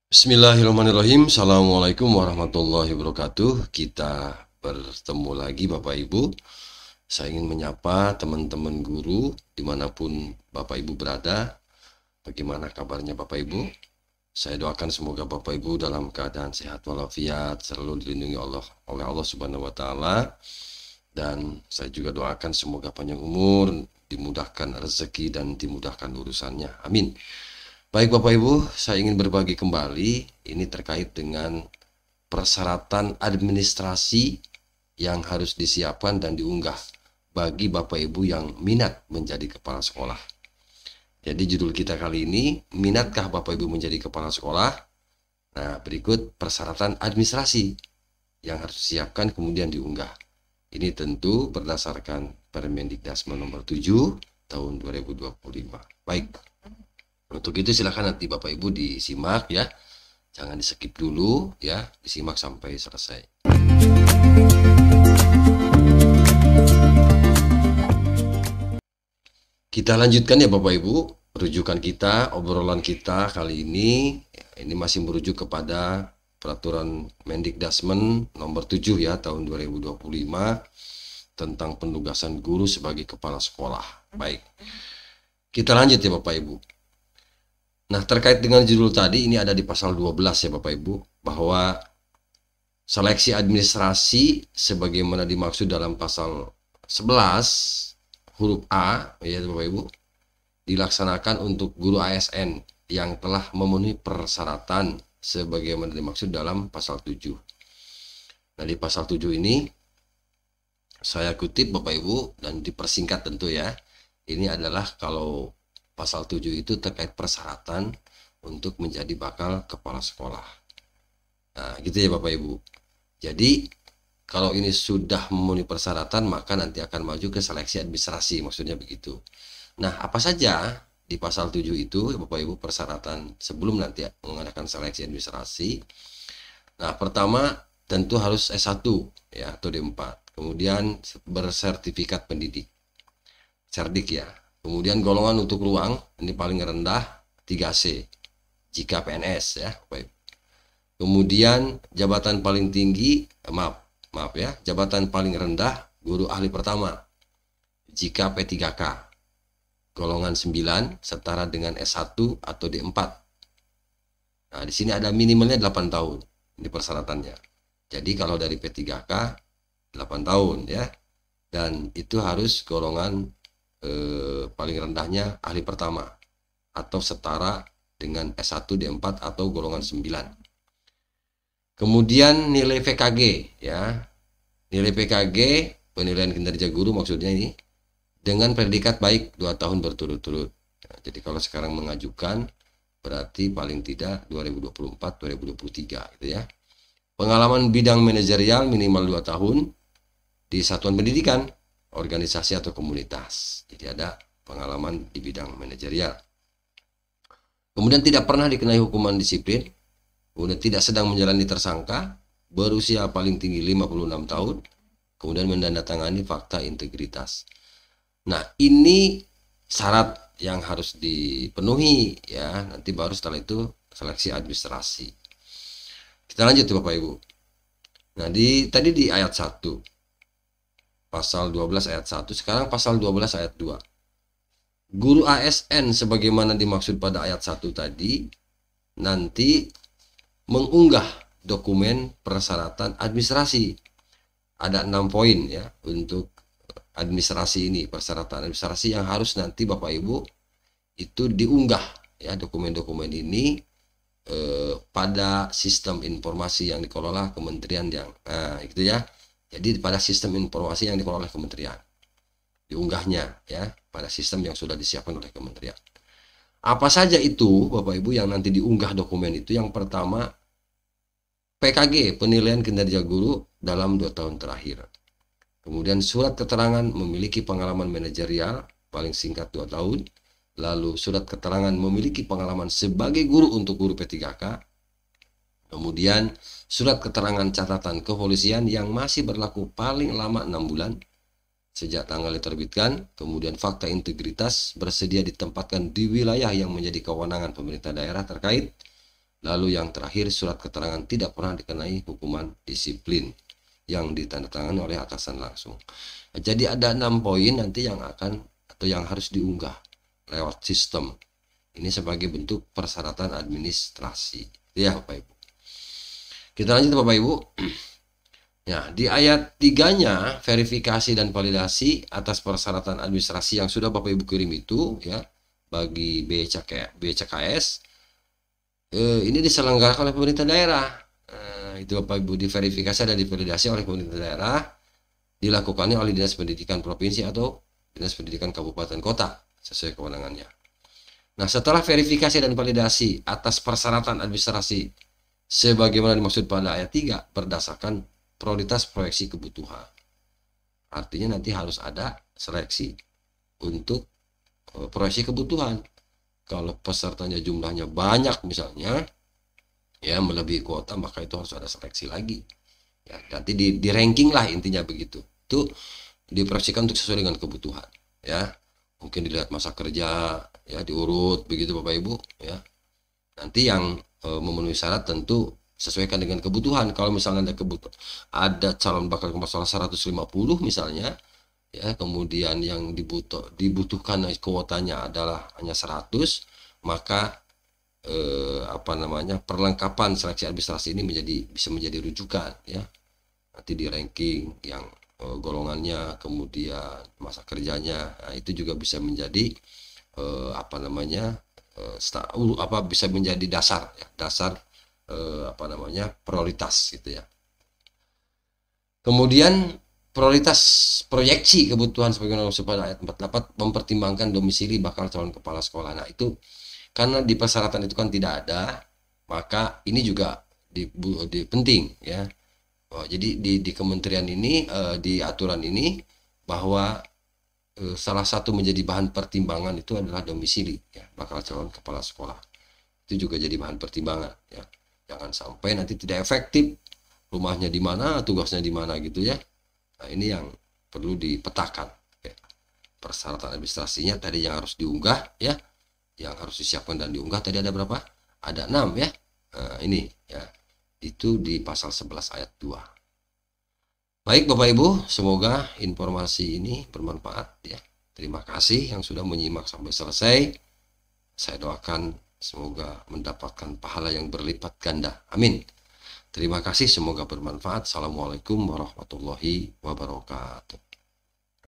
Bismillahirrahmanirrahim. Assalamualaikum warahmatullahi wabarakatuh. Kita bertemu lagi Bapak Ibu. Saya ingin menyapa teman-teman guru dimanapun Bapak Ibu berada. Bagaimana kabarnya Bapak Ibu? Saya doakan semoga Bapak Ibu dalam keadaan sehat walafiat, selalu dilindungi oleh Allah Subhanahu wa Ta'ala. Dan saya juga doakan semoga panjang umur, dimudahkan rezeki dan dimudahkan urusannya. Amin. Baik Bapak Ibu, saya ingin berbagi kembali ini terkait dengan persyaratan administrasi yang harus disiapkan dan diunggah bagi Bapak Ibu yang minat menjadi kepala sekolah. Jadi judul kita kali ini, minatkah Bapak Ibu menjadi kepala sekolah? Nah, berikut persyaratan administrasi yang harus disiapkan kemudian diunggah. Ini tentu berdasarkan Permendikdasmen nomor 7 tahun 2025. Baik. Untuk itu silakan nanti Bapak Ibu disimak ya. Jangan di-skip dulu ya, disimak sampai selesai. Kita lanjutkan ya Bapak Ibu, rujukan kita, obrolan kita kali ini masih merujuk kepada peraturan Mendikdasmen nomor 7 ya tahun 2025 tentang penugasan guru sebagai kepala sekolah. Baik. Kita lanjut ya Bapak Ibu. Nah, terkait dengan judul tadi, ini ada di pasal 12 ya Bapak Ibu, bahwa seleksi administrasi sebagaimana dimaksud dalam pasal 11 huruf A ya Bapak Ibu, dilaksanakan untuk guru ASN yang telah memenuhi persyaratan sebagaimana dimaksud dalam pasal 7. Nah, di pasal 7 ini saya kutip Bapak Ibu dan dipersingkat tentu ya. Ini adalah kalau pasal 7 itu terkait persyaratan untuk menjadi bakal kepala sekolah. Nah, gitu ya Bapak Ibu. Jadi, kalau ini sudah memenuhi persyaratan, maka nanti akan maju ke seleksi administrasi, maksudnya begitu. Nah, apa saja di pasal 7 itu, Bapak Ibu, persyaratan sebelum nanti mengadakan seleksi administrasi? Nah, pertama tentu harus S1 ya, atau D4. Kemudian bersertifikat pendidik. Cerdik ya. Kemudian golongan untuk ruang ini paling rendah 3C jika PNS ya. Kemudian jabatan paling tinggi maaf ya, jabatan paling rendah guru ahli pertama jika P3K. Golongan 9 setara dengan S1 atau D4. Nah, di sini ada minimalnya 8 tahun. Ini persyaratannya. Jadi kalau dari P3K 8 tahun ya. Dan itu harus golongan paling rendahnya ahli pertama atau setara dengan S1 D4 atau golongan 9. Kemudian nilai PKG ya. Nilai PKG penilaian kinerja guru maksudnya ini dengan predikat baik 2 tahun berturut-turut. Nah, jadi kalau sekarang mengajukan berarti paling tidak 2024 2023 gitu ya. Pengalaman bidang manajerial minimal 2 tahun di satuan pendidikan, organisasi atau komunitas. Jadi ada pengalaman di bidang manajerial. Kemudian tidak pernah dikenai hukuman disiplin, kemudian tidak sedang menjalani tersangka, berusia paling tinggi 56 tahun, kemudian menandatangani fakta integritas. Nah, ini syarat yang harus dipenuhi ya. Nanti baru setelah itu seleksi administrasi. Kita lanjut ya Bapak Ibu. Nah, tadi di ayat 1 pasal 12 ayat 1, sekarang pasal 12 ayat 2. Guru ASN sebagaimana dimaksud pada ayat 1 tadi nanti mengunggah dokumen persyaratan administrasi. Ada 6 poin ya untuk administrasi ini, persyaratan administrasi yang harus nanti Bapak Ibu itu diunggah ya dokumen-dokumen ini pada sistem informasi yang dikelola kementerian yang gitu ya. Jadi pada sistem informasi yang dikelola oleh kementerian, diunggahnya ya pada sistem yang sudah disiapkan oleh kementerian. Apa saja itu Bapak Ibu yang nanti diunggah dokumen itu? Yang pertama PKG, penilaian kinerja guru dalam 2 tahun terakhir. Kemudian surat keterangan memiliki pengalaman manajerial paling singkat 2 tahun. Lalu surat keterangan memiliki pengalaman sebagai guru untuk guru P3K. Kemudian surat keterangan catatan kepolisian yang masih berlaku paling lama 6 bulan sejak tanggal diterbitkan. Kemudian fakta integritas bersedia ditempatkan di wilayah yang menjadi kewenangan pemerintah daerah terkait. Lalu yang terakhir, surat keterangan tidak pernah dikenai hukuman disiplin yang ditandatangani oleh atasan langsung. Jadi ada 6 poin nanti yang akan atau yang harus diunggah lewat sistem. Ini sebagai bentuk persyaratan administrasi. Ya Bapak Ibu. Kita lanjut Bapak Ibu. Ya, di ayat 3-nya verifikasi dan validasi atas persyaratan administrasi yang sudah Bapak Ibu kirim itu ya bagi BCKS ini diselenggarakan oleh pemerintah daerah. Itu Bapak Ibu, diverifikasi dan divalidasi oleh pemerintah daerah, dilakukannya oleh Dinas Pendidikan Provinsi atau Dinas Pendidikan Kabupaten Kota sesuai kewenangannya. Nah, setelah verifikasi dan validasi atas persyaratan administrasi sebagaimana dimaksud pada ayat 3 berdasarkan prioritas proyeksi kebutuhan. Artinya nanti harus ada seleksi untuk proyeksi kebutuhan. Kalau pesertanya jumlahnya banyak misalnya, ya melebihi kuota, maka itu harus ada seleksi lagi. Ya, nanti di ranking lah intinya begitu. Itu diproyeksikan untuk sesuai dengan kebutuhan. Ya, mungkin dilihat masa kerja, ya diurut begitu Bapak Ibu. Ya, nanti yang memenuhi syarat tentu sesuaikan dengan kebutuhan. Kalau misalnya ada calon bakal masalah 150 misalnya, ya kemudian yang dibutuhkan kuotanya adalah hanya 100, maka perlengkapan seleksi administrasi ini bisa menjadi rujukan ya. Nanti di ranking yang golongannya, kemudian masa kerjanya, nah, itu juga bisa menjadi bisa menjadi dasar ya, prioritas gitu ya. Kemudian prioritas proyeksi kebutuhan sebagaimana pada ayat 48 mempertimbangkan domisili bakal calon kepala sekolah. Nah, itu karena di persyaratan itu kan tidak ada, maka ini juga penting ya. Jadi di kementerian ini di aturan ini bahwa salah satu menjadi bahan pertimbangan itu adalah domisili ya, bakal calon kepala sekolah. Itu juga jadi bahan pertimbangan ya. Jangan sampai nanti tidak efektif, rumahnya di mana, tugasnya di mana gitu ya. Nah, ini yang perlu dipetakan ya. Persyaratan administrasinya tadi yang harus diunggah ya, yang harus disiapkan dan diunggah tadi ada berapa? Ada 6 ya. Nah, ini ya, itu di pasal 11 ayat 2. Baik Bapak Ibu, semoga informasi ini bermanfaat ya. Terima kasih yang sudah menyimak sampai selesai. Saya doakan semoga mendapatkan pahala yang berlipat ganda. Amin. Terima kasih, semoga bermanfaat. Assalamualaikum warahmatullahi wabarakatuh.